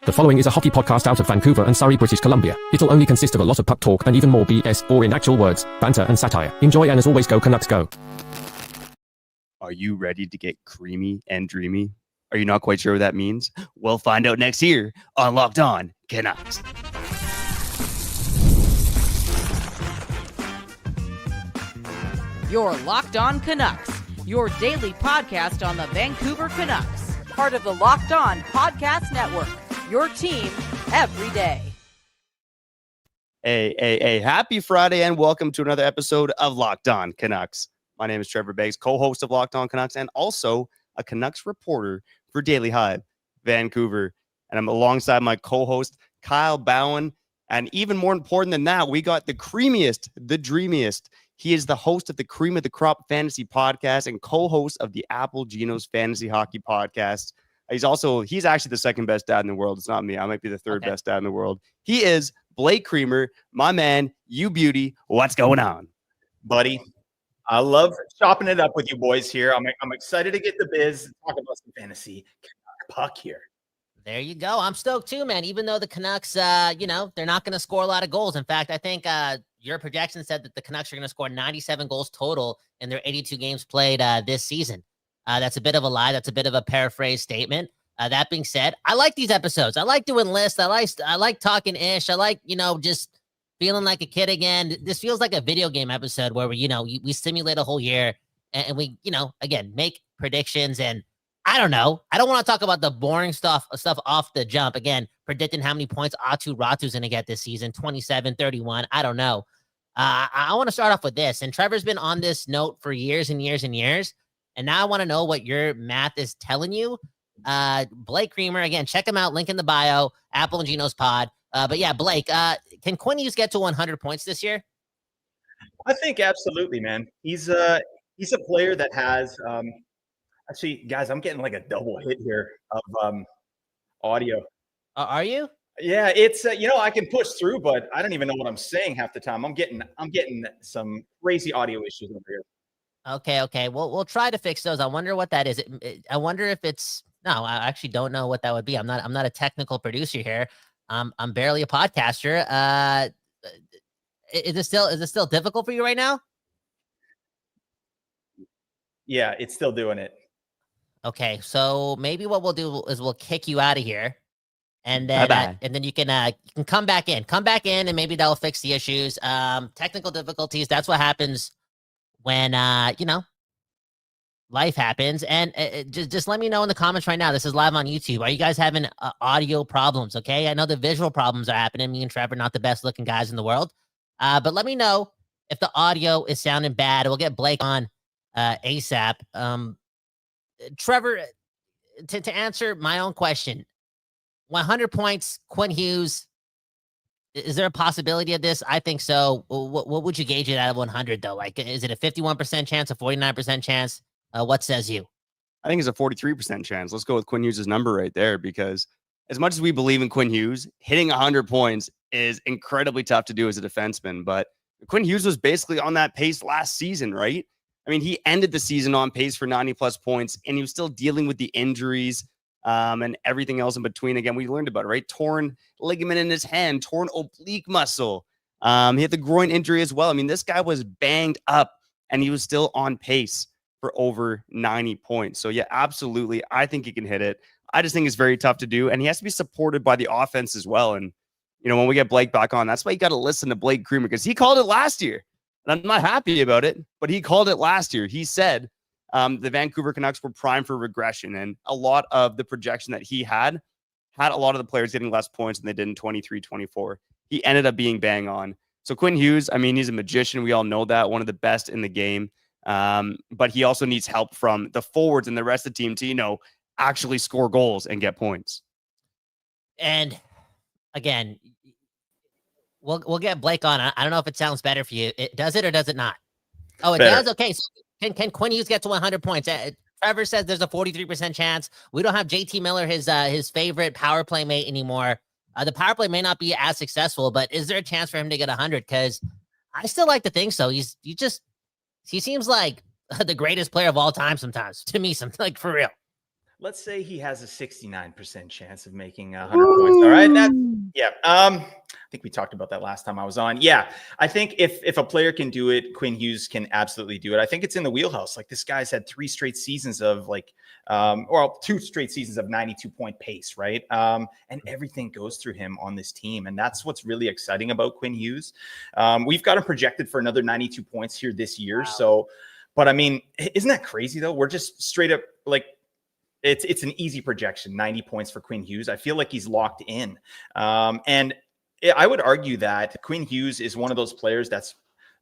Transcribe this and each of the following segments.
The following is a hockey podcast out of Vancouver and Surrey, British Columbia. It'll only consist of a lot of puck talk and even more BS, or in actual words, banter and satire. Enjoy, and as always, go Canucks go. Are you ready to get creamy and dreamy? Are you not quite sure what that means? We'll find out next year on Locked On Canucks. You're Locked On Canucks, your daily podcast on the Vancouver Canucks, part of the Locked On Podcast Network, your team every day. Hey, happy Friday and welcome to another episode of Locked On Canucks. My name is Trevor Beggs, co-host of Locked On Canucks and also a Canucks reporter for Daily Hive, Vancouver. And I'm alongside my co-host, Kyle Bowen. And even more important than that, we got the creamiest, the dreamiest. He is the host of the Cream of the Crop Fantasy Podcast and co-host of the Apple Ginos Fantasy Hockey Podcast. He's actually the second best dad in the world. It's not me. I might be the third best dad in the world. He is Blake Creamer, my man, you beauty. What's going on, buddy? I love chopping it up with you boys here. I'm excited to get the biz and talk about some fantasy puck here. There you go. I'm stoked too, man. Even though the Canucks, they're not going to score a lot of goals. In fact, I think your projection said that the Canucks are going to score 97 goals total in their 82 games played this season. That's a bit of a lie. That's a bit of a paraphrase statement. That being said, I like these episodes. I like doing lists. I like talking ish. I like, just feeling like a kid again. This feels like a video game episode where we simulate a whole year and we, again, make predictions. And I don't know. I don't want to talk about the boring stuff off the jump. Again, predicting how many points Ratu's going to get this season, 27, 31. I don't know. I want to start off with this. And Trevor's been on this note for years and years and years. And now I want to know what your math is telling you. Blake Creamer, again, check him out. Link in the bio, Apple and Ginos pod. But yeah, Blake, can Quinn Hughes get to 100 points this year? I think absolutely, man. He's a player that has actually, guys, I'm getting like a double hit here of audio. Are you? Yeah, it's I can push through, but I don't even know what I'm saying half the time. I'm getting some crazy audio issues over here. Okay. We'll try to fix those. I wonder what that is. I wonder if it's no. I actually don't know what that would be. I'm not a technical producer here. I'm barely a podcaster. Is it still difficult for you right now? Yeah, it's still doing it. Okay, so maybe what we'll do is we'll kick you out of here, and then you can come back in, and maybe that'll fix the issues. Technical difficulties. That's what happens when life happens. And just let me know in the comments right now. This is live on YouTube. Are you guys having audio problems? Okay, I know the visual problems are happening. Me and Trevor, not the best looking guys in the world, but let me know if the audio is sounding bad. We'll get Blake on ASAP. Trevor, to answer my own question, 100 points, Quinn Hughes, is there a possibility of this? I think so. What would you gauge it out of 100, though? Like, is it a 51% chance, a 49% chance? What says you? I think it's a 43% chance. Let's go with Quinn Hughes' number right there, because as much as we believe in Quinn Hughes, hitting 100 points is incredibly tough to do as a defenseman. But Quinn Hughes was basically on that pace last season, right? I mean, he ended the season on pace for 90-plus points, and he was still dealing with the injuries and everything else in between. Again, we learned about it, right? Torn ligament in his hand, torn oblique muscle. He had the groin injury as well. I mean, this guy was banged up, and he was still on pace for over 90 points. So, yeah, absolutely. I think he can hit it. I just think it's very tough to do, and he has to be supported by the offense as well. And, when we get Blake back on, that's why you got to listen to Blake Creamer, because he called it last year. And I'm not happy about it, but he called it last year. He said the Vancouver Canucks were primed for regression, and a lot of the projection that he had a lot of the players getting less points than they did in 23-24. He ended up being bang on. So Quinn Hughes, I mean, he's a magician. We all know that, one of the best in the game. But he also needs help from the forwards and the rest of the team to, actually score goals and get points. And again, We'll get Blake on. I don't know if it sounds better for you. Does it or does it not? Oh, it does? Okay. So can Quinn Hughes get to 100 points? Trevor says there's a 43% chance. We don't have JT Miller, his favorite power play mate anymore. The power play may not be as successful, but is there a chance for him to get 100? Because I still like to think so. He seems like the greatest player of all time sometimes, to me, like for real. let's say he has a 69% chance of making 100 points. All right. I think we talked about that last time I was on. Yeah. I think if a player can do it, Quinn Hughes can absolutely do it. I think it's in the wheelhouse. Like, this guy's had 3 straight seasons of 2 straight seasons of 92-point pace. Right. And everything goes through him on this team. And that's what's really exciting about Quinn Hughes. We've got him projected for another 92 points here this year. Wow. So, but I mean, isn't that crazy though? We're just straight up like, it's an easy projection, 90 points for Quinn Hughes. I feel like he's locked in. And I would argue that Quinn Hughes is one of those players that's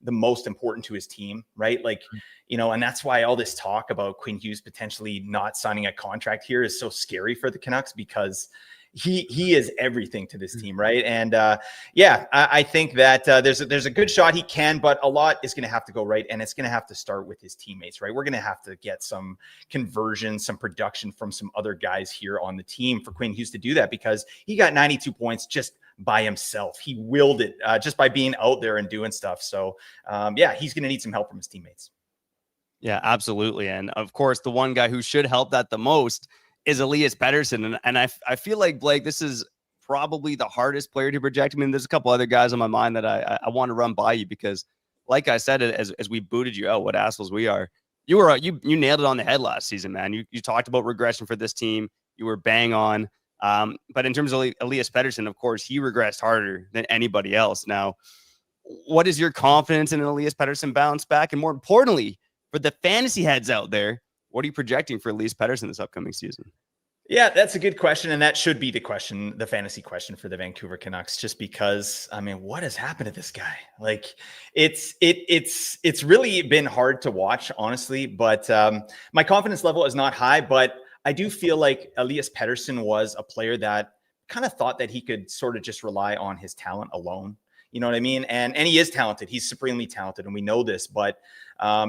the most important to his team, right? Like, and that's why all this talk about Quinn Hughes potentially not signing a contract here is so scary for the Canucks, because he is everything to this team, right? And I think that there's a good shot he can, but a lot is going to have to go right, and it's going to have to start with his teammates, right? We're going to have to get some conversion, some production from some other guys here on the team for Quinn Hughes to do that, because he got 92 points just by himself. He willed it just by being out there and doing stuff. So he's going to need some help from his teammates. Yeah, absolutely. And of course, the one guy who should help that the most is Elias Pettersson. And I feel like, Blake, this is probably the hardest player to project. I mean, there's a couple other guys on my mind that I want to run by you, because like I said, as we booted you out, what assholes we are, you nailed it on the head last season, man. You talked about regression for this team. You were bang on. But in terms of Elias Pettersson, of course, he regressed harder than anybody else. Now, what is your confidence in an Elias Pettersson bounce back? And more importantly, for the fantasy heads out there, what are you projecting for Elias Pettersson this upcoming season? Yeah, that's a good question. And that should be the fantasy question for the Vancouver Canucks, just because, I mean, what has happened to this guy? Like, it's really been hard to watch, honestly, but my confidence level is not high, but I do feel like Elias Pettersson was a player that kind of thought that he could sort of just rely on his talent alone. You know what I mean? And he is talented. He's supremely talented, and we know this. But, I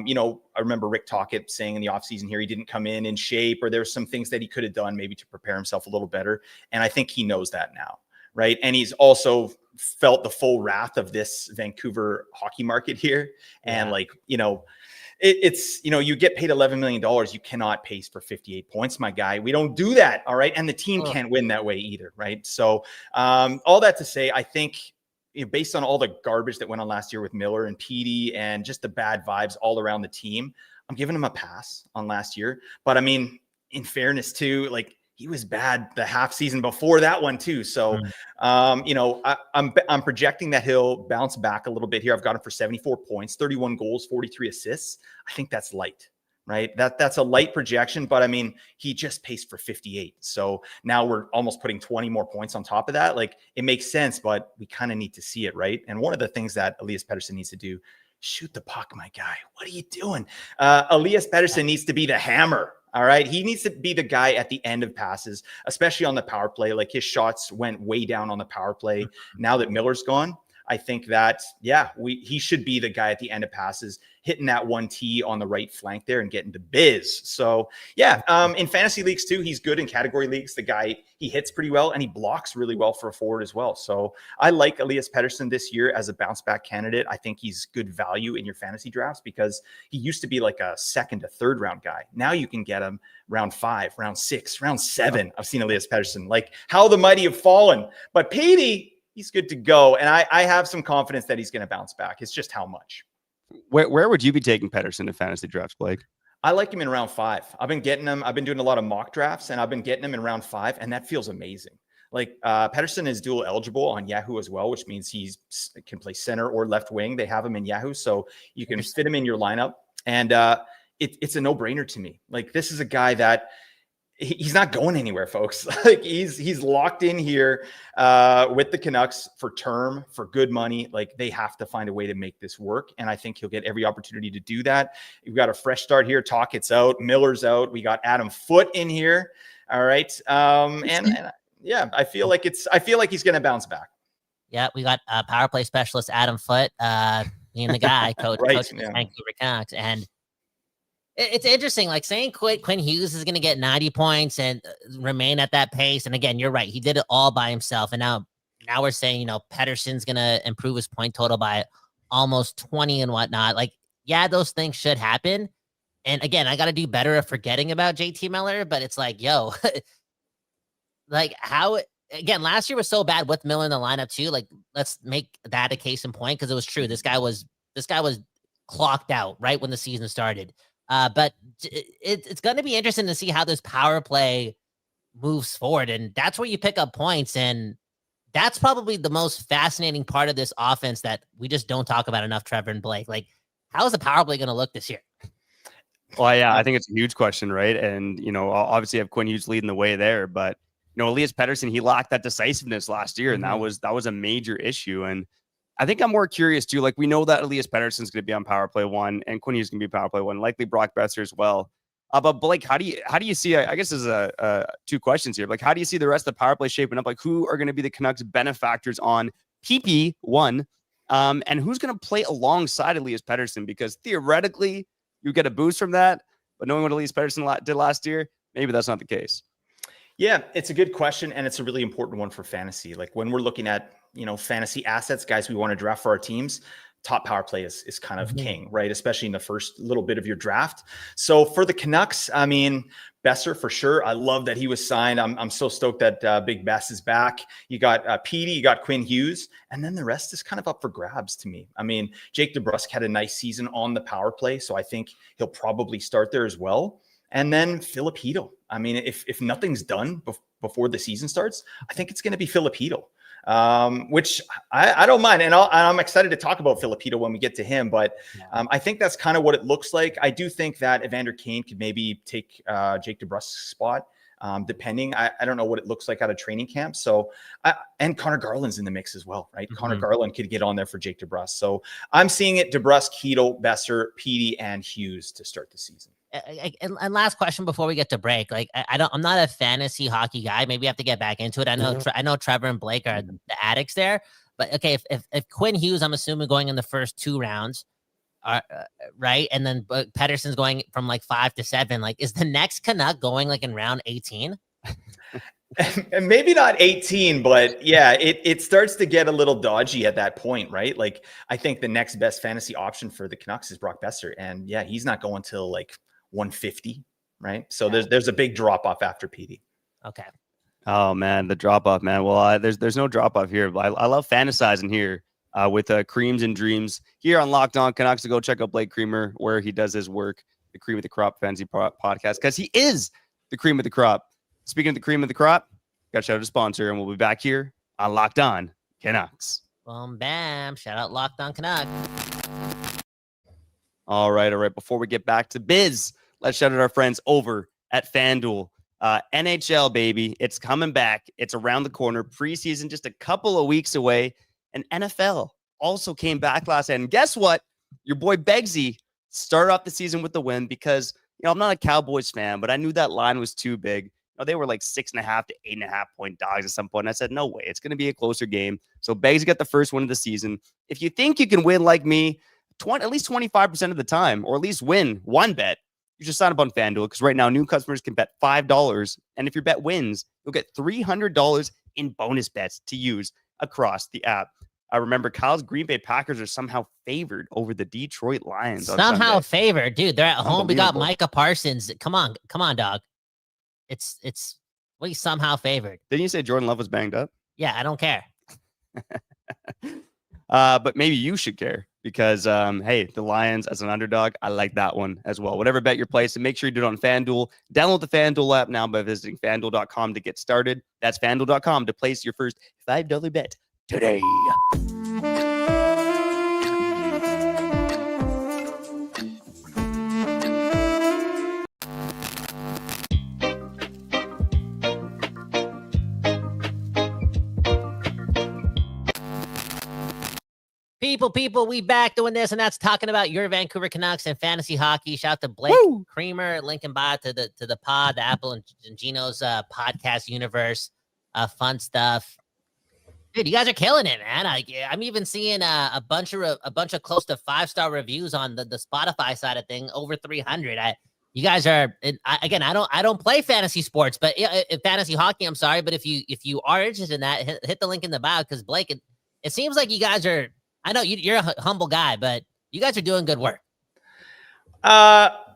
remember Rick Tocchet saying in the offseason here, he didn't come in shape, or there's some things that he could have done maybe to prepare himself a little better. And I think he knows that now, right? And he's also felt the full wrath of this Vancouver hockey market here. And it's you get paid $11 million. You cannot pace for 58 points, my guy. We don't do that. All right. And the team can't win that way either. Right. So all that to say, I think, based on all the garbage that went on last year with Miller and Petey and just the bad vibes all around the team, I'm giving him a pass on last year. But I mean, in fairness too, like, he was bad the half season before that one too. So, I'm projecting that he'll bounce back a little bit here. I've got him for 74 points, 31 goals, 43 assists. I think that's light, right? That's a light projection, but I mean, he just paced for 58. So now we're almost putting 20 more points on top of that. Like, it makes sense, but we kind of need to see it, right? And one of the things that Elias Pettersson needs to do, shoot the puck, my guy. What are you doing? Elias Pettersson needs to be the hammer. All right. He needs to be the guy at the end of passes, especially on the power play. Like, his shots went way down on the power play. Now that Miller's gone, I think that, he should be the guy at the end of passes, hitting that 1T on the right flank there and getting to biz. So, in fantasy leagues too, he's good in category leagues. The guy, he hits pretty well, and he blocks really well for a forward as well. So I like Elias Pettersson this year as a bounce back candidate. I think he's good value in your fantasy drafts, because he used to be like a second to third round guy. Now you can get him round 5, round 6, round 7. I've seen Elias Pettersson, like, how the mighty have fallen. But Petey, he's good to go. And I have some confidence that he's going to bounce back. It's just how much. Where would you be taking Pettersson in fantasy drafts, Blake? I like him in round 5. I've been getting him. I've been doing a lot of mock drafts, and I've been getting him in round 5, and that feels amazing. Like, Pettersson is dual eligible on Yahoo as well, which means he can play center or left wing. They have him in Yahoo, so you can fit him in your lineup. And it's a no-brainer to me. Like, this is a guy that he's not going anywhere, folks. Like, he's locked in here with the Canucks for term, for good money. Like, they have to find a way to make this work, and I think he'll get every opportunity to do that. We've got a fresh start here. Tocchett's out, Miller's out. We got Adam Foote in here. All right, I feel like he's going to bounce back. Yeah, we got power play specialist Adam Foote being the guy coaching the Vancouver Canucks, and it's interesting, like, saying Quinn Hughes is going to get 90 points and remain at that pace. And again, you're right. He did it all by himself. And now we're saying, Pettersson's going to improve his point total by almost 20 and whatnot. Like, those things should happen. And again, I got to do better at forgetting about JT Miller, but it's like, yo, like how, again, last year was so bad with Miller in the lineup too. Like, let's make that a case in point, because it was true. This guy was clocked out right when the season started. But it's going to be interesting to see how this power play moves forward. And that's where you pick up points. And that's probably the most fascinating part of this offense that we just don't talk about enough, Trevor and Blake. Like, how is the power play going to look this year? Well, yeah, I think it's a huge question, right? And, obviously you have Quinn Hughes leading the way there, but, Elias Pettersson, he lacked that decisiveness last year, and that was a major issue. And I think I'm more curious too. Like, we know that Elias Pettersson's going to be on power play 1 and Quinn Hughes is going to be power play 1, likely Brock Boeser as well. But Blake, how do you see, I guess there's two questions here. Like, how do you see the rest of the power play shaping up? Like, who are going to be the Canucks benefactors on PP1? And who's going to play alongside Elias Pettersson? Because theoretically, you get a boost from that. But knowing what Elias Pettersson did last year, maybe that's not the case. Yeah, it's a good question, and it's a really important one for fantasy. Like, when we're looking at, fantasy assets, guys we want to draft for our teams, top power play is kind of king, right? Especially in the first little bit of your draft. So for the Canucks, I mean, Boeser for sure. I love that he was signed. I'm so stoked that Big Bess is back. You got Petey, you got Quinn Hughes, and then the rest is kind of up for grabs to me. I mean, Jake DeBrusk had a nice season on the power play, so I think he'll probably start there as well. And then Filip Chytil. I mean, if nothing's done before the season starts, I think it's going to be Filip Chytil. Which I don't mind. And I'm excited to talk about Filip Chytil when we get to him. But I think that's kind of what it looks like. I do think that Evander Kane could maybe take Jake DeBrusk's spot, depending. I don't know what it looks like out of training camp. So, and Connor Garland's in the mix as well, right? Connor Garland could get on there for Jake DeBrusk. So I'm seeing it: DeBrusk, Chytil, Boeser, Petey, and Hughes to start the season. And last question before we get to break. Like, I'm not a fantasy hockey guy. Maybe I have to get back into it. I know Trevor and Blake are the addicts there, but okay. If Quinn Hughes, I'm assuming going in the first 2 rounds, right? And then Pettersson's going from like 5 to 7. Like, is the next Canuck going like in round 18? And maybe not 18, but yeah, it starts to get a little dodgy at that point, right? Like, I think the next best fantasy option for the Canucks is Brock Boeser, and yeah, he's not going till like 150, right? So there's a big drop off after PD. Okay. Oh man, the drop off, man. Well, there's no drop off here. But I love fantasizing here with Creams and Dreams here on Locked On Canucks. So go check out Blake Creamer where he does his work, the Cream of the Crop Fantasy Podcast, because he is the cream of the crop. Speaking of the cream of the crop, got to shout out a sponsor, and we'll be back here on Locked On Canucks. Boom, bam! Shout out Locked On Canucks. All right. Before we get back to biz, let's shout out our friends over at FanDuel. NHL, baby. It's coming back. It's around the corner. Preseason just a couple of weeks away. And NFL also came back last night. And guess what? Your boy Beggsy started off the season with the win because, I'm not a Cowboys fan, but I knew that line was too big. They were like 6.5 to 8.5 point dogs at some point. And I said, no way. It's going to be a closer game. So Beggsy got the first win of the season. If you think you can win like me, at least 25% of the time, or at least win one bet, you should sign up on FanDuel, because right now new customers can bet $5, and if your bet wins, you'll get $300 in bonus bets to use across the app. I remember Kyle's Green Bay Packers are somehow favored over the Detroit Lions. Somehow favored, dude. They're at home. We got Micah Parsons. Come on, dog. It's we somehow favored. Didn't you say Jordan Love was banged up? Yeah, I don't care. But maybe you should care, because, hey, the Lions as an underdog, I like that one as well. Whatever bet you're placing, make sure you do it on FanDuel. Download the FanDuel app now by visiting FanDuel.com to get started. That's FanDuel.com to place your first $5 bet today. People, we back doing this, and that's talking about your Vancouver Canucks and fantasy hockey. Shout out to Blake Creamer, link in bio to the pod, the Apple and Ginos podcast universe. Fun stuff. Dude, you guys are killing it, man. I'm even seeing a bunch of close to 5-star reviews on the Spotify side of thing, over 300. You guys are, I don't play fantasy sports, but fantasy hockey, I'm sorry, but if you are interested in that, hit the link in the bio, because Blake, it seems like you guys are. I know you're a humble guy, but you guys are doing good work.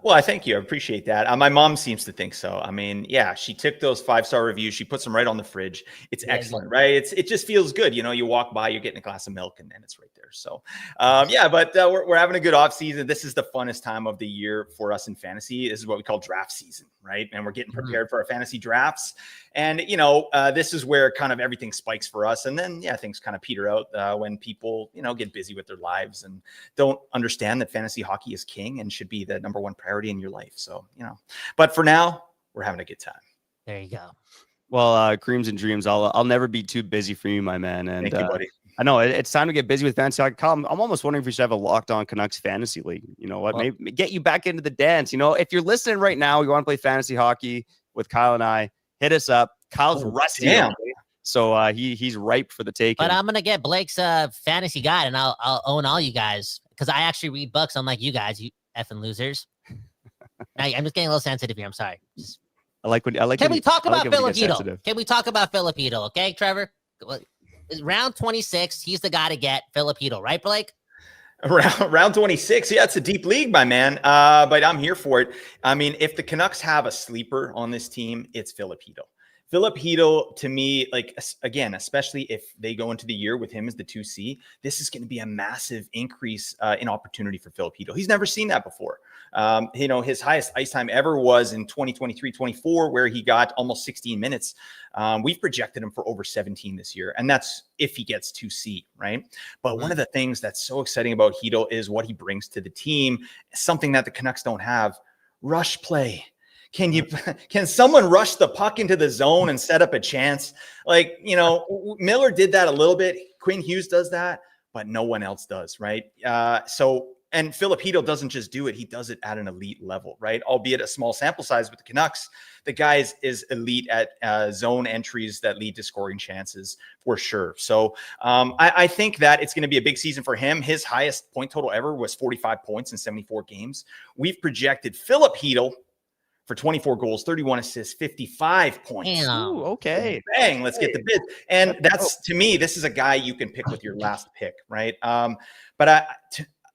Well, I thank you. I appreciate that. My mom seems to think so. I mean, yeah, she took those 5-star reviews. She puts them right on the fridge. It's excellent, right? It just feels good. You know, you walk by, you're getting a glass of milk, and then it's right there. So, yeah, but we're having a good off season. This is the funnest time of the year for us in fantasy. This is what we call draft season, right? And we're getting prepared for our fantasy drafts. And, you know, this is where kind of everything spikes for us. And then, yeah, things kind of peter out when people, you know, get busy with their lives and don't understand that fantasy hockey is king and should be the number one priority in your life. So, you know, but for now, we're having a good time. There you go. Well, creams and dreams. I'll never be too busy for you, my man. And Thank you, buddy. I know it's time to get busy with fantasy hockey. I'm almost wondering if we should have a Locked On Canucks fantasy league. You know what? Maybe get you back into the dance. You know, if you're listening right now, you want to play fantasy hockey with Kyle and I, hit us up. Kyle's rusty. Damn. So he's ripe for the taking. But I'm gonna get Blake's fantasy guide, and I'll own all you guys because I actually read books, unlike you guys, you effing losers. I'm just getting a little sensitive here. I'm sorry. Can we talk about Filip Chytil? Can we talk about Filip Chytil? Okay, Trevor. Round 26, he's the guy to get Filip Chytil, right, Blake? Round 26. Yeah, it's a deep league, my man. But I'm here for it. I mean, if the Canucks have a sleeper on this team, it's Filip Chytil. Filip Chytil, to me, like, again, especially if they go into the year with him as the 2C, this is going to be a massive increase in opportunity for Filip Chytil. He's never seen that before. You know, his highest ice time ever was in 2023-24, where he got almost 16 minutes. We've projected him for over 17 this year, and that's if he gets 2C, right? But one of the things that's so exciting about Chytil is what he brings to the team, something that the Canucks don't have: rush play. Can someone rush the puck into the zone and set up a chance? Like, you know, Miller did that a little bit. Quinn Hughes does that, but no one else does, right? And Filip Chytil doesn't just do it. He does it at an elite level, right? Albeit a small sample size with the Canucks. The guy is elite at zone entries that lead to scoring chances for sure. So I think that it's going to be a big season for him. His highest point total ever was 45 points in 74 games. We've projected Filip Chytil for 24 goals, 31 assists, 55 points. Ooh, okay. Bang, let's get the bid. And that's, to me, this is a guy you can pick with your last pick, right? But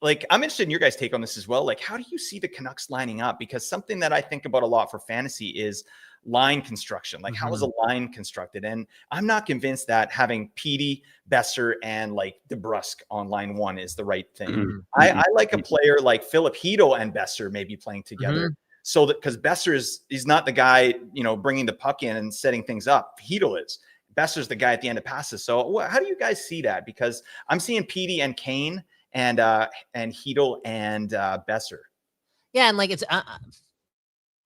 I'm interested in your guys' take on this as well. Like, how do you see the Canucks lining up? Because something that I think about a lot for fantasy is line construction. Like, how is a line constructed? And I'm not convinced that having Petey, Boeser, and like DeBrusk on line one is the right thing. I like a player like Filip Chytil and Boeser maybe playing together. So that, because Boeser he's not the guy, you know, bringing the puck in and setting things up. Chytil is. Boeser's the guy at the end of passes. So how do you guys see that? Because I'm seeing Petey and Kane and Chytil and Boeser. Yeah, and like it's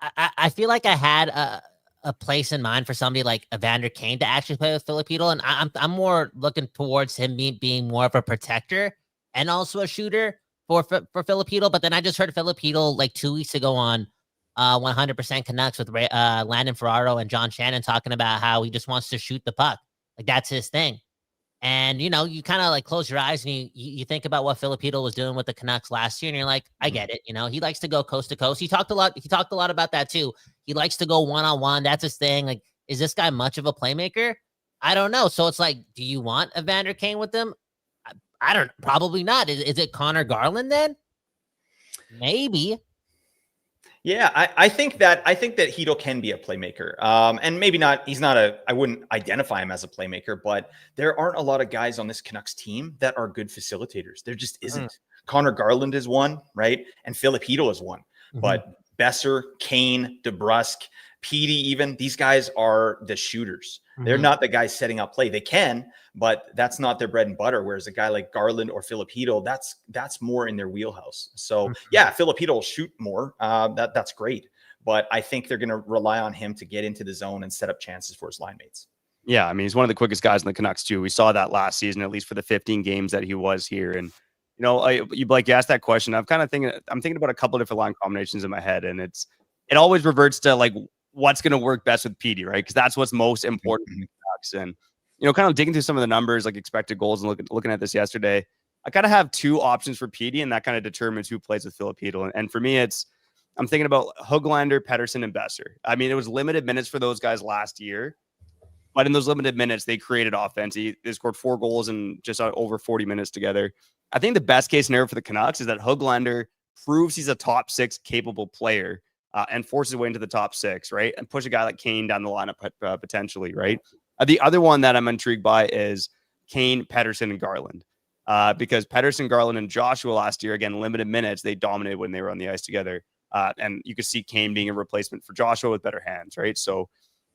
I feel like I had a place in mind for somebody like Evander Kane to actually play with Filip Chytil, and I'm more looking towards him being more of a protector and also a shooter for Filip Chytil. But then I just heard Filip Chytil like 2 weeks ago on 100% Canucks with Landon Ferraro and John Shannon talking about how he just wants to shoot the puck. Like, that's his thing. And, you know, you kind of like close your eyes and you think about what Filip Chytil was doing with the Canucks last year. And you're like, I get it. You know, he likes to go coast to coast. He talked a lot about that too. He likes to go one-on-one. That's his thing. Like, is this guy much of a playmaker? I don't know. So it's like, do you want Evander Kane with them? Probably not. Is it Connor Garland then? Maybe. Yeah, I think that Chytil can be a playmaker. And maybe not, I wouldn't identify him as a playmaker, but there aren't a lot of guys on this Canucks team that are good facilitators. There just isn't. Connor Garland is one, right? And Filip Chytil is one. But Boeser, Kane, DeBrusk, Petey, even, these guys are the shooters. They're not the guys setting up play. They can, but that's not their bread and butter. Whereas a guy like Garland or Filip Chytil, that's more in their wheelhouse. So yeah, Filip Chytil will shoot more. That's great. But I think they're going to rely on him to get into the zone and set up chances for his line mates. Yeah, I mean, he's one of the quickest guys in the Canucks too. We saw that last season, at least for the 15 games that he was here. And you know, you asked that question. I'm thinking about a couple of different line combinations in my head, and it always reverts to like what's going to work best with Petey, right? Because that's what's most important for the Canucks. And you know, kind of digging through some of the numbers, like expected goals, and looking at this yesterday, I kind of have two options for Petey, and that kind of determines who plays with Filip Chytil. And for me, I'm thinking about Höglander, Pettersson, and Boeser. I mean, it was limited minutes for those guys last year, but in those limited minutes, they created offense. They scored 4 goals in just over 40 minutes together. I think the best case scenario for the Canucks is that Höglander proves he's a top 6 capable player and forces his way into the top 6, right? And push a guy like Kane down the lineup potentially, right? The other one that I'm intrigued by is Kane, Pettersson, and Garland. Because Pettersson, Garland, and Joshua last year, again, limited minutes, they dominated when they were on the ice together. And you could see Kane being a replacement for Joshua with better hands, right? So,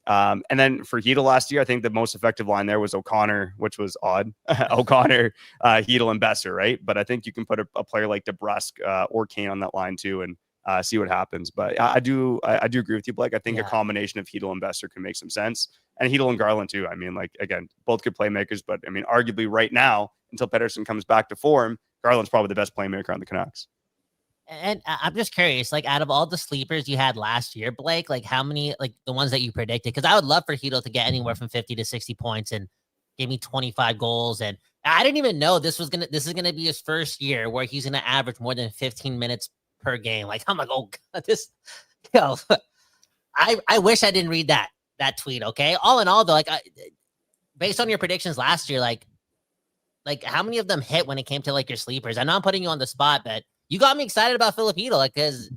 and then for Chytil last year, I think the most effective line there was O'Connor, which was odd. O'Connor, Chytil, and Boeser, right? But I think you can put a player like DeBrusk or Kane on that line too, and see what happens. But I do agree with you, Blake. I think a combination of Chytil and Boeser can make some sense, and Chytil and Garland too. I mean, like, again, both good playmakers, but I mean, arguably right now, until Pettersson comes back to form, Garland's probably the best playmaker on the Canucks. And I'm just curious, like, out of all the sleepers you had last year, Blake, like, how many, like, the ones that you predicted? Because I would love for Chytil to get anywhere from 50 to 60 points and give me 25 goals. And I didn't even know this is gonna be his first year where he's gonna average more than 15 minutes per game. Like, I'm like, oh God, I wish I didn't read that tweet. Okay, all in all, though, like, based on your predictions last year, like how many of them hit when it came to like your sleepers? I know I'm putting you on the spot, but you got me excited about Filip Chytil, like, because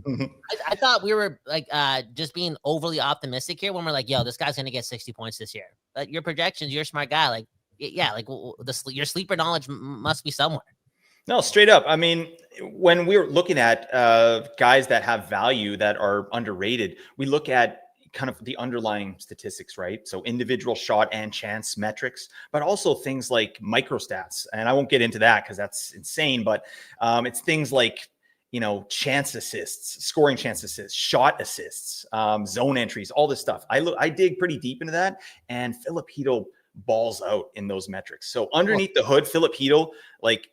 I thought we were like just being overly optimistic here when we're like, yo, this guy's gonna get 60 points this year. But your projections, you're a smart guy. Like, yeah, like your sleeper knowledge must be somewhere. No, straight up. I mean, when we're looking at guys that have value that are underrated, we look at kind of the underlying statistics, right? So individual shot and chance metrics, but also things like microstats. And I won't get into that because that's insane, but it's things like, chance assists, scoring chance assists, shot assists, zone entries, all this stuff. I dig pretty deep into that, and Filip Chytil balls out in those metrics. So underneath the hood, Filip Chytil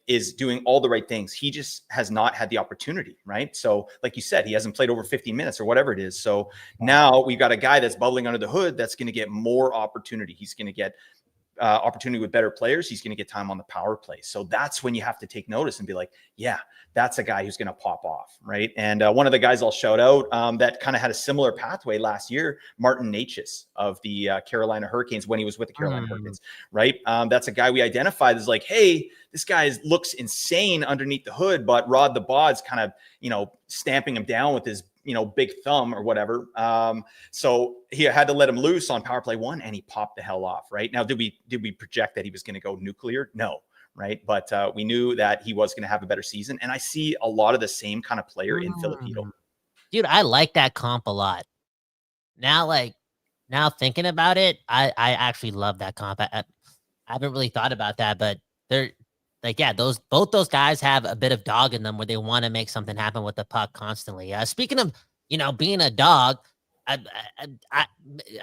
is doing all the right things. He just has not had the opportunity, right? So like you said, he hasn't played over 15 minutes or whatever it is. So now we've got a guy that's bubbling under the hood that's going to get more opportunity. He's going to get opportunity with better players. He's going to get time on the power play. So that's when you have to take notice and be like, yeah, that's a guy who's going to pop off, right? And one of the guys I'll shout out that kind of had a similar pathway last year, Martin Necas of the Carolina Hurricanes when he was with the Carolina Hurricanes, right? That's a guy we identified as like, hey, this guy looks insane underneath the hood, but Rod the Bod's kind of, stamping him down with his big thumb or whatever. So he had to let him loose on power play 1 and he popped the hell off, right? Now, did we project that he was going to go nuclear? No, right? But we knew that he was going to have a better season. And I see a lot of the same kind of player in Filip Chytil. Dude, I like that comp a lot. Now thinking about it, I actually love that comp. I haven't really thought about that, but they're like, yeah, both those guys have a bit of dog in them where they want to make something happen with the puck constantly. Speaking of, being a dog, I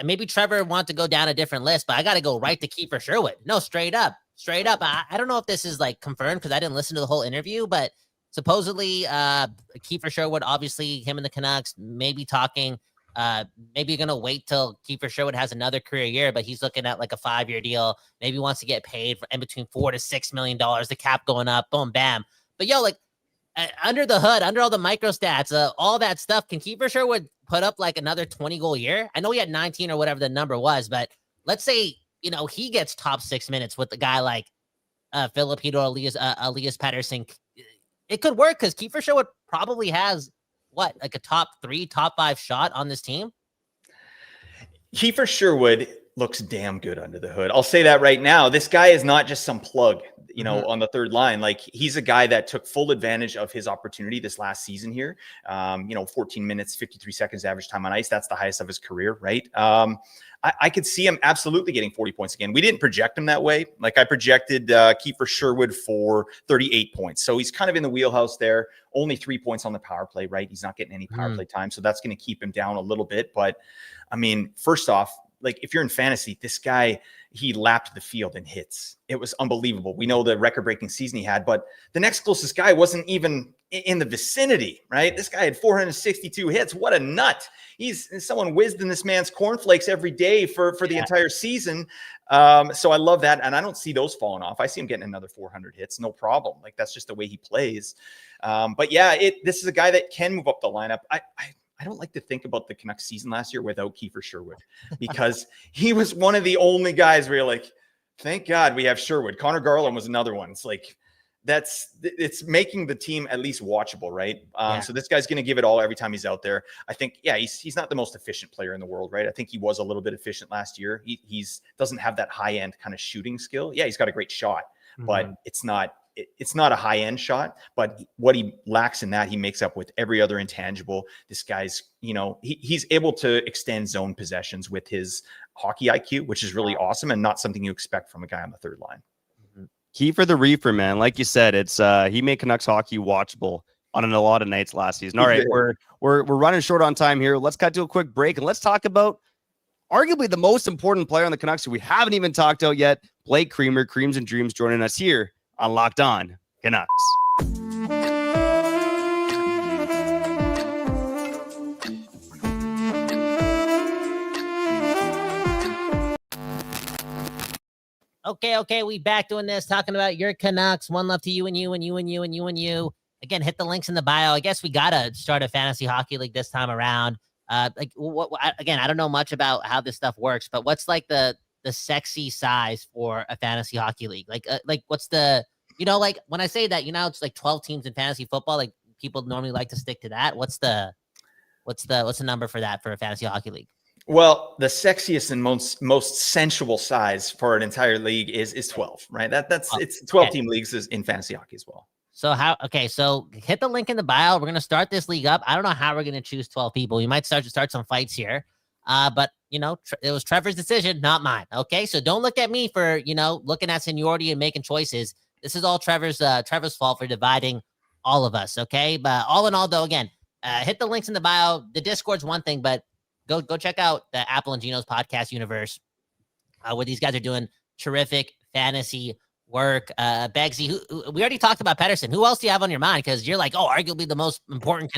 maybe Trevor wants to go down a different list, but I got to go right to Kiefer Sherwood. No, straight up. I don't know if this is like confirmed because I didn't listen to the whole interview, but supposedly Kiefer Sherwood, obviously him and the Canucks maybe talking. Maybe you're gonna wait till Kiefer Sherwood has another career year, but he's looking at like a 5-year deal. Maybe wants to get paid for in between $4 to $6 million. The cap going up, boom, bam. But under the hood, under all the micro stats, all that stuff, can Kiefer Sherwood put up like another 20-goal year? I know he had 19 or whatever the number was, but let's say he gets top 6 minutes with the guy like Filip Chytil, Elias Pettersson. It could work because Kiefer Sherwood probably has like a top 3, top 5 shot on this team. Kiefer Sherwood looks damn good under the hood. I'll say that right now. This guy is not just some plug, on the third line. Like, he's a guy that took full advantage of his opportunity this last season here. 14 minutes, 53 seconds average time on ice. That's the highest of his career, right? I could see him absolutely getting 40 points again. We didn't project him that way. Like, I projected Kiefer Sherwood for 38 points. So he's kind of in the wheelhouse there. Only 3 points on the power play, right? He's not getting any power play time. So that's going to keep him down a little bit. But I mean, first off, like, if you're in fantasy, this guy, he lapped the field in hits. It was unbelievable. We know the record-breaking season he had, but the next closest guy wasn't even in the vicinity, right? This guy had 462 hits. What a nut. Someone whizzed in this man's cornflakes every day for the entire season. So I love that. And I don't see those falling off. I see him getting another 400 hits. No problem. Like, that's just the way he plays. But yeah, this is a guy that can move up the lineup. I don't like to think about the Canucks season last year without Kiefer Sherwood, because he was one of the only guys where you're like, thank God we have Sherwood. Connor Garland was another one. It's like, it's making the team at least watchable, right? Yeah. So this guy's going to give it all every time he's out there. I think, yeah, he's not the most efficient player in the world, right? I think he was a little bit efficient last year. He's doesn't have that high end kind of shooting skill. Yeah, he's got a great shot, but it's not a high end shot. But what he lacks in that, he makes up with every other intangible. This guy's, he's able to extend zone possessions with his hockey IQ, which is really awesome and not something you expect from a guy on the third line. Key for the reefer, man. Like you said, it's he made Canucks hockey watchable on a lot of nights last season. All right, we're running short on time here. Let's cut to a quick break and let's talk about arguably the most important player on the Canucks who we haven't even talked out yet, Blake Creamer, Creams and Dreams, joining us here on Locked On Canucks. Okay, we back doing this, talking about your Canucks. One love to you and you and you and you and you and you. Again, hit the links in the bio. I guess we gotta start a fantasy hockey league this time around. Again, I don't know much about how this stuff works, but what's like the sexy size for a fantasy hockey league? Like what's the, like when I say that, it's like 12 teams in fantasy football. Like people normally like to stick to that. What's the number for that for a fantasy hockey league? Well, the sexiest and most sensual size for an entire league is 12, right? It's 12 team leagues in fantasy hockey as well. So so hit the link in the bio. We're going to start this league up. I don't know how we're going to choose 12 people. We might start some fights here. But it was Trevor's decision, not mine. Okay. So don't look at me for, looking at seniority and making choices. This is all Trevor's fault for dividing all of us. Okay. But all in all though, again, hit the links in the bio. The Discord's one thing, but go check out the Apple and Ginos podcast universe, where these guys are doing terrific fantasy work. Begsy, who we already talked about Pettersson. Who else do you have on your mind? Because you're like, arguably the most important.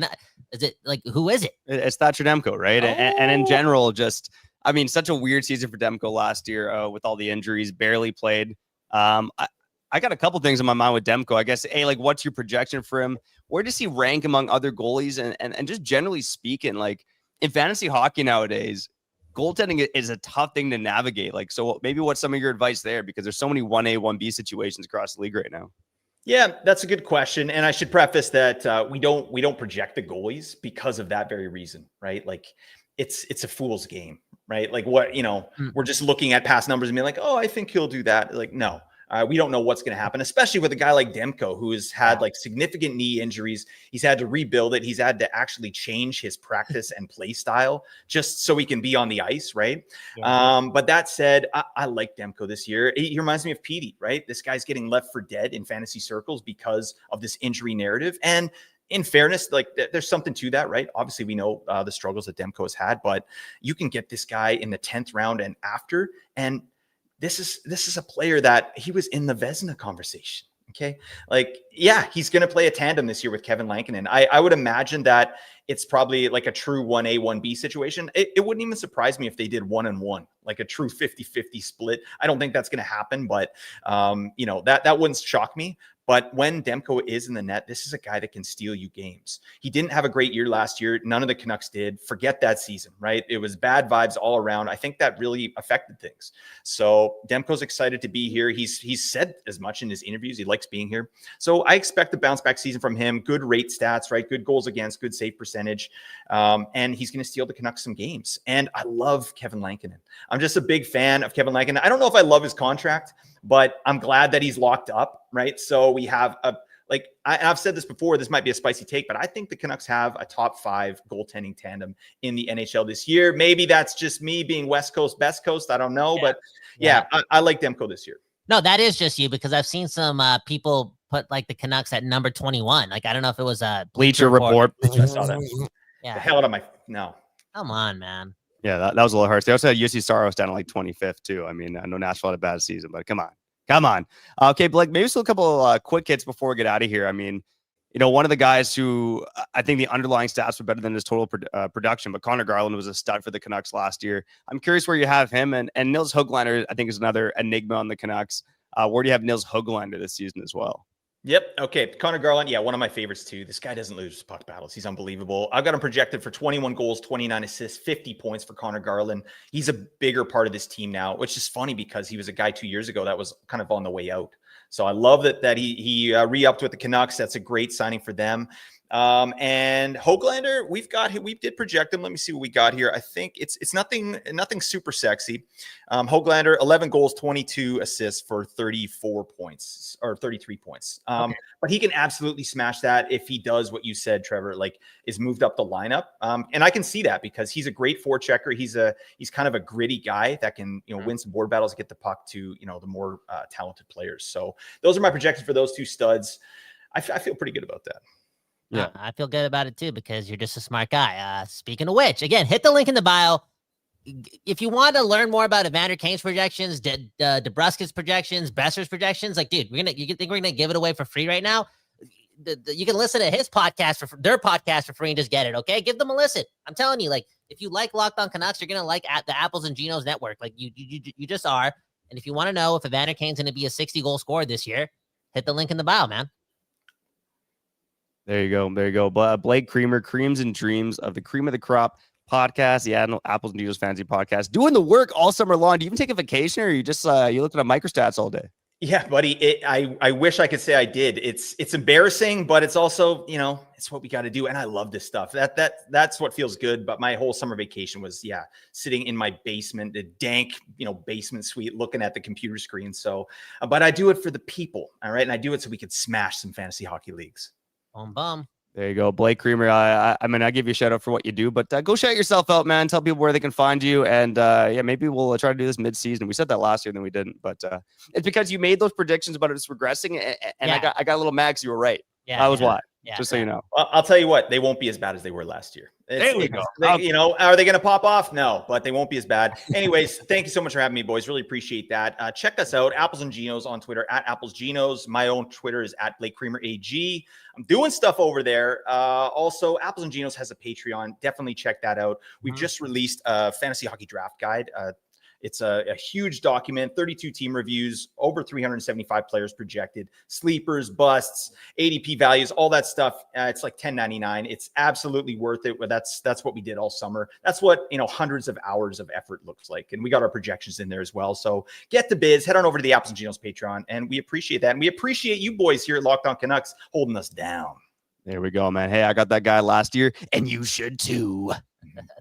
Is it like, who is it? It's Thatcher Demko, right? Oh. And in general, such a weird season for Demko last year with all the injuries, barely played. I got a couple things in my mind with Demko. I guess, what's your projection for him? Where does he rank among other goalies? And just generally speaking, in fantasy hockey nowadays, goaltending is a tough thing to navigate. So maybe what's some of your advice there? Because there's so many 1A, 1B situations across the league right now. Yeah, that's a good question. And I should preface that we don't project the goalies because of that very reason, right? It's a fool's game, right? We're just looking at past numbers and being like, I think he'll do that. No. We don't know what's going to happen, especially with a guy like Demko, who has had significant knee injuries. He's had to rebuild it. He's had to actually change his practice and play style just so he can be on the ice, right? Yeah. But that said, I like Demko this year. He reminds me of Petey, right? This guy's getting left for dead in fantasy circles because of this injury narrative. And in fairness, there's something to that, right? Obviously, we know the struggles that Demko has had, but you can get this guy in the 10th round and after, and this is a player that he was in the Vezina conversation. Okay. He's going to play a tandem this year with Kevin Lankinen. I would imagine that it's probably like a true 1A, 1B situation. It wouldn't even surprise me if they did 1-1, like a true 50-50 split. I don't think that's going to happen, but that wouldn't shock me. But when Demko is in the net, this is a guy that can steal you games. He didn't have a great year last year. None of the Canucks did. Forget that season, right? It was bad vibes all around. I think that really affected things. So Demko's excited to be here. He's said as much in his interviews. He likes being here. So I expect a bounce back season from him. Good rate stats, right? Good goals against, good save percentage. And he's going to steal the Canucks some games. And I love Kevin Lankinen. I'm just a big fan of Kevin Lankinen. I don't know if I love his contract, but I'm glad that he's locked up, right? So we have I've said this before, this might be a spicy take, but I think the Canucks have a top 5 goaltending tandem in the NHL this year. Maybe that's just me being West Coast, best coast. I don't know, but I like Demko this year. No, that is just you, because I've seen some people put the Canucks at number 21. I don't know if it was a Bleacher Report. I saw that. Yeah. The hell out of no. Come on, man. Yeah, that was a little harsh. They also had UC Saros down at 25th too. I mean, I know Nashville had a bad season, but come on. Okay, Blake, maybe still a couple quick hits before we get out of here. I mean, one of the guys who I think the underlying stats were better than his total production, but Connor Garland was a stud for the Canucks last year. I'm curious where you have him, and Nils Höglander, I think, is another enigma on the Canucks. Where do you have Nils Höglander this season as well? Yep. Okay. Connor Garland. Yeah. One of my favorites too. This guy doesn't lose puck battles. He's unbelievable. I've got him projected for 21 goals, 29 assists, 50 points for Connor Garland. He's a bigger part of this team now, which is funny because he was a guy 2 years ago that was kind of on the way out. So I love that he re-upped with the Canucks. That's a great signing for them. And Höglander, we did project him. Let me see what we got here. I think it's nothing super sexy. Höglander, 11 goals, 22 assists for 34 points or 33 points. But he can absolutely smash that if he does what you said, Trevor, like is moved up the lineup. And I can see that because he's a great forechecker. He's kind of a gritty guy that can, win some board battles, get the puck to, the more talented players. So those are my projections for those two studs. I feel pretty good about that. Yeah, I feel good about it too because you're just a smart guy. Speaking of which, again, hit the link in the bio. If you want to learn more about Evander Kane's projections, DeBrusk's projections, Boeser's projections, like, dude, you think we're gonna give it away for free right now? You can listen to his podcast their podcast for free and just get it. Okay, give them a listen. I'm telling you, like, if you like Locked On Canucks, you're gonna like the Apples and Ginos network. Like you just are. And if you want to know if Evander Kane's gonna be a 60-goal scorer this year, hit the link in the bio, man. There you go. Blake Creamer, Creams and Dreams of the Cream of the Crop podcast, the Apples and Ginos Fantasy podcast, doing the work all summer long. Do you even take a vacation, or you just you looking at microstats all day? Yeah, buddy. I wish I could say I did. It's embarrassing, but it's also, it's what we got to do. And I love this stuff. That's what feels good. But my whole summer vacation was, sitting in my basement, the dank, basement suite, looking at the computer screen. So, but I do it for the people. All right. And I do it so we could smash some fantasy hockey leagues. Bum. There you go, Blake Creamer. I give you a shout out for what you do, but go shout yourself out, man. Tell people where they can find you, and maybe we'll try to do this mid-season. We said that last year, then we didn't, but it's because you made those predictions about it's regressing, and I got a little mad because you were right. Yeah, that was why. Yeah, just so you know. Well, I'll tell you what, they won't be as bad as they were last year. There we go. Are they going to pop off? No, but they won't be as bad. Anyways, thank you so much for having me, boys. Really appreciate that. Check us out, Apples and Ginos on Twitter, at Apples Ginos. My own Twitter is at Blake Creamer AG. I'm doing stuff over there. Also, Apples and Ginos has a Patreon. Definitely check that out. We've just released a fantasy hockey draft guide. It's a huge document, 32 team reviews, over 375 players projected, sleepers, busts, ADP values, all that stuff. It's like $10.99. It's absolutely worth it. But that's what we did all summer. That's what, hundreds of hours of effort looks like. And we got our projections in there as well. So get the biz, head on over to the Apples and Ginos Patreon. And we appreciate that. And we appreciate you boys here at Locked On Canucks holding us down. There we go, man. Hey, I got that guy last year, and you should too.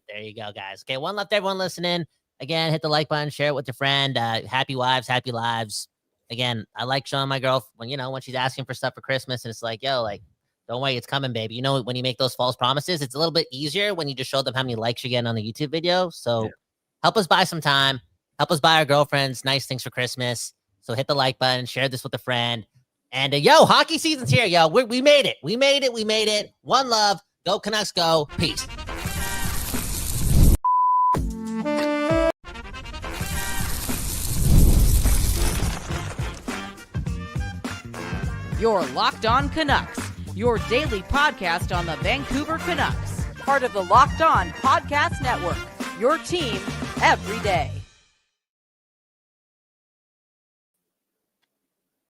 There you go, guys. Okay, one left, everyone listening. Again, hit the like button, share it with your friend. Happy wives, happy lives. Again, I like showing my girl when she's asking for stuff for Christmas, and it's like, don't worry, it's coming, baby. When you make those false promises, it's a little bit easier when you just show them how many likes you're getting on the YouTube video. So help us buy some time. Help us buy our girlfriends nice things for Christmas. So hit the like button, share this with a friend. And hockey season's here, yo. We made it. We made it. One love. Go Canucks, go. Peace. You're Locked On Canucks, your daily podcast on the Vancouver Canucks, part of the Locked On Podcast Network, your team every day.